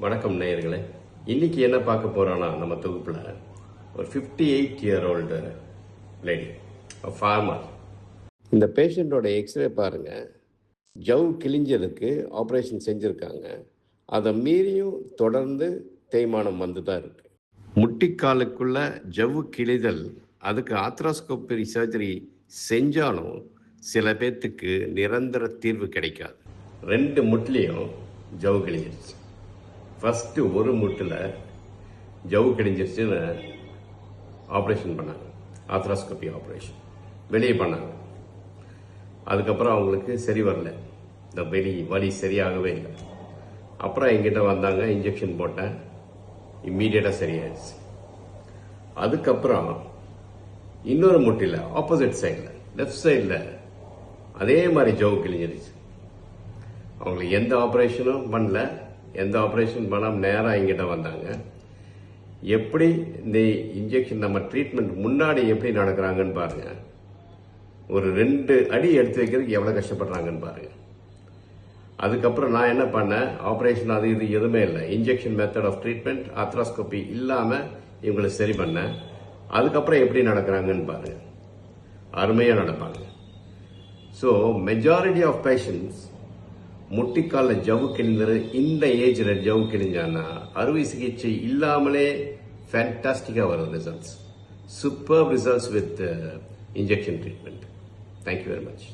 வணக்கம் நேயர்களே. இன்னைக்கு என்ன பார்க்க போறோம்னா, நம்ம தொகுப்புல ஒரு 58-year-old லேடி, ஃபார்மர். இந்த பேஷண்டோட எக்ஸ்ரே பாருங்க. ஜவ் கிழிஞ்சதுக்கு ஆப்ரேஷன் செஞ்சிருக்காங்க. அதை மீறியும் தொடர்ந்து தேய்மானம் வந்து தான் இருக்கு. முட்டிக்காலுக்குள்ள ஜவ்வு கிழிதல், அதுக்கு ஆத்ராஸ்கோபி சர்ஜரி செஞ்சாலும் சில பேர்த்துக்கு நிரந்தர தீர்வு கிடைக்காது. 2 முட்டிலையும் ஜவ்வு கிழிஞ்சிருச்சு. ஃபஸ்ட்டு ஒரு முட்டில் ஜவ்வு கிழிஞ்சிருச்சுன்னு ஆப்ரேஷன் பண்ணாங்க, ஆத்ராஸ்கோபி ஆப்ரேஷன் வெளியே பண்ணாங்க. அதுக்கப்புறம் அவங்களுக்கு சரி வரல, இந்த வலி சரியாகவே இல்லை. அப்புறம் எங்கிட்ட வந்தாங்க, இன்ஜெக்ஷன் போட்டேன், இம்மீடியட்டாக சரியாயிடுச்சு. அதுக்கப்புறம் இன்னொரு முட்டில் ஆப்போசிட் சைடில், லெஃப்ட் சைடில் அதே மாதிரி ஜவ்வு கிழிஞ்சிருச்சு. அவங்களுக்கு எந்த ஆப்ரேஷனும் பண்ணல, எந்த ஆப்ரேஷன் பண்ணாமல் நேராக எங்கிட்ட வந்தாங்க. எப்படி இந்த இன்ஜெக்ஷன் நம்ம ட்ரீட்மெண்ட் முன்னாடி எப்படி நடக்கிறாங்கன்னு பாருங்க. ஒரு 2 அடி எடுத்து வைக்கிறதுக்கு எவ்வளோ கஷ்டப்படுறாங்கன்னு பாருங்க. அதுக்கப்புறம் நான் என்ன பண்ணேன், ஆப்ரேஷன் அது இது எதுவுமே இல்லை, இன்ஜெக்ஷன் மெத்தட் ஆஃப் ட்ரீட்மெண்ட் ஆத்ராஸ்கோபி இல்லாமல் இவங்களை சரி பண்ணேன். அதுக்கப்புறம் எப்படி நடக்கிறாங்கன்னு பாருங்க, அருமையாக நடப்பாங்க. ஸோ மெஜாரிட்டி ஆஃப் பேஷண்ட்ஸ் முட்டிக்காலில் ஜவ்வு கிழிந்தது, இந்த ஏஜில் ஜவ்வு கிழிஞ்சான்னா அறுவை சிகிச்சை இல்லாமலே ஃபேண்டாஸ்டிக்காக வரும் results, super results with injection treatment. Thank you very much.